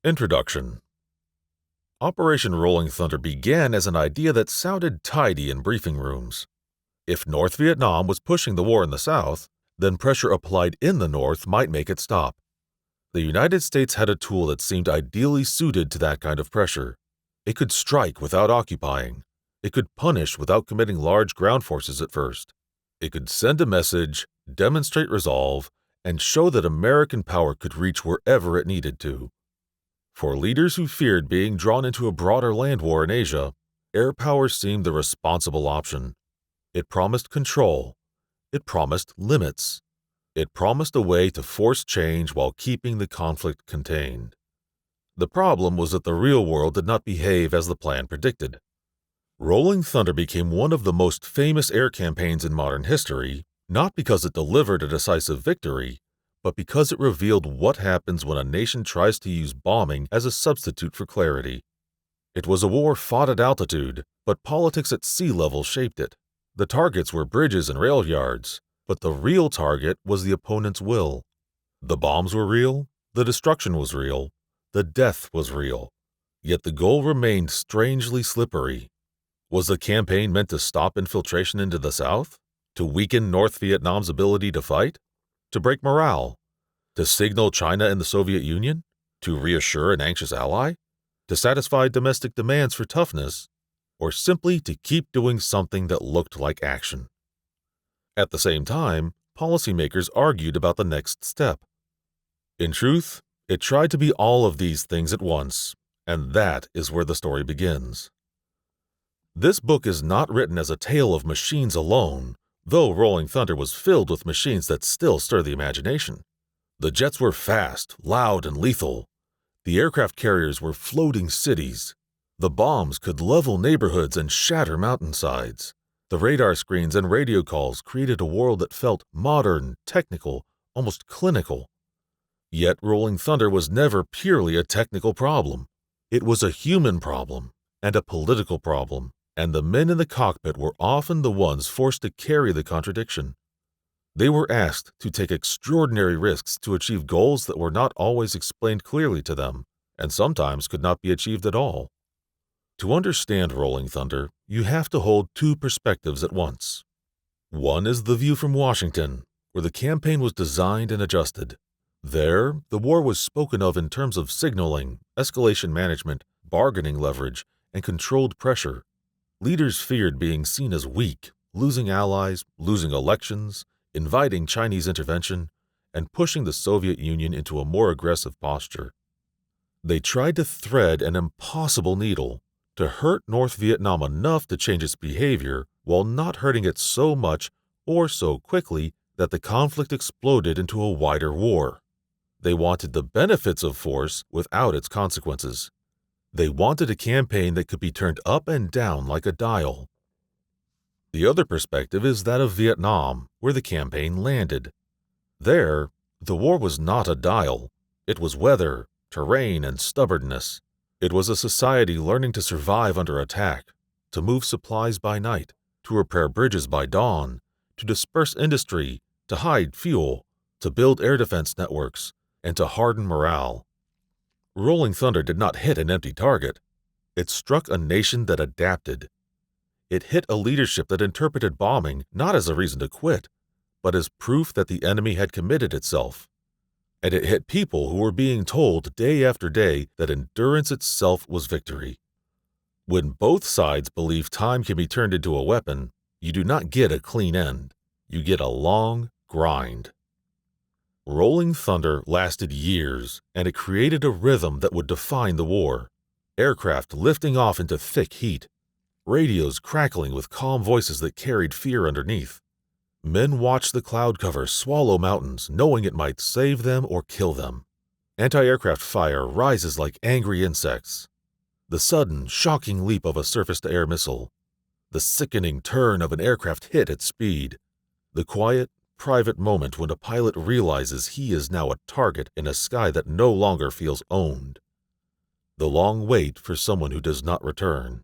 Introduction. Operation Rolling Thunder began as an idea that sounded tidy in briefing rooms. If North Vietnam was pushing the war in the South, then pressure applied in the North might make it stop. The United States had a tool that seemed ideally suited to that kind of pressure. It could strike without occupying. It could punish without committing large ground forces at first. It could send a message, demonstrate resolve, and show that American power could reach wherever it needed to. For leaders who feared being drawn into a broader land war in Asia, air power seemed the responsible option. It promised control. It promised limits. It promised a way to force change while keeping the conflict contained. The problem was that the real world did not behave as the plan predicted. Rolling Thunder became one of the most famous air campaigns in modern history, not because it delivered a decisive victory, but because it revealed what happens when a nation tries to use bombing as a substitute for clarity. It was a war fought at altitude, but politics at sea level shaped it. The targets were bridges and rail yards, but the real target was the opponent's will. The bombs were real, the destruction was real, the death was real, yet the goal remained strangely slippery. Was the campaign meant to stop infiltration into the South? To weaken North Vietnam's ability to fight? To break morale? To signal China and the Soviet Union? To reassure an anxious ally? To satisfy domestic demands for toughness? Or simply to keep doing something that looked like action? At the same time, policymakers argued about the next step. In truth, it tried to be all of these things at once, and that is where the story begins. This book is not written as a tale of machines alone, though Rolling Thunder was filled with machines that still stir the imagination. The jets were fast, loud, and lethal. The aircraft carriers were floating cities. The bombs could level neighborhoods and shatter mountainsides. The radar screens and radio calls created a world that felt modern, technical, almost clinical. Yet Rolling Thunder was never purely a technical problem. It was a human problem and a political problem, and the men in the cockpit were often the ones forced to carry the contradiction. They were asked to take extraordinary risks to achieve goals that were not always explained clearly to them, and sometimes could not be achieved at all. To understand Rolling Thunder, you have to hold two perspectives at once. One is the view from Washington, where the campaign was designed and adjusted. There, the war was spoken of in terms of signaling, escalation management, bargaining leverage, and controlled pressure. Leaders feared being seen as weak, losing allies, losing elections, inviting Chinese intervention, and pushing the Soviet Union into a more aggressive posture. They tried to thread an impossible needle, to hurt North Vietnam enough to change its behavior while not hurting it so much or so quickly that the conflict exploded into a wider war. They wanted the benefits of force without its consequences. They wanted a campaign that could be turned up and down like a dial. The other perspective is that of Vietnam, where the campaign landed. There, the war was not a dial. It was weather, terrain, and stubbornness. It was a society learning to survive under attack, to move supplies by night, to repair bridges by dawn, to disperse industry, to hide fuel, to build air defense networks, and to harden morale. Rolling Thunder did not hit an empty target. It struck a nation that adapted. It hit a leadership that interpreted bombing not as a reason to quit, but as proof that the enemy had committed itself. And it hit people who were being told day after day that endurance itself was victory. When both sides believe time can be turned into a weapon, you do not get a clean end. You get a long grind. Rolling Thunder lasted years, and it created a rhythm that would define the war. Aircraft lifting off into thick heat. Radios crackling with calm voices that carried fear underneath. Men watched the cloud cover swallow mountains, knowing it might save them or kill them. Anti-aircraft fire rises like angry insects. The sudden, shocking leap of a surface-to-air missile. The sickening turn of an aircraft hit at speed. The quiet, private moment when a pilot realizes he is now a target in a sky that no longer feels owned. The long wait for someone who does not return.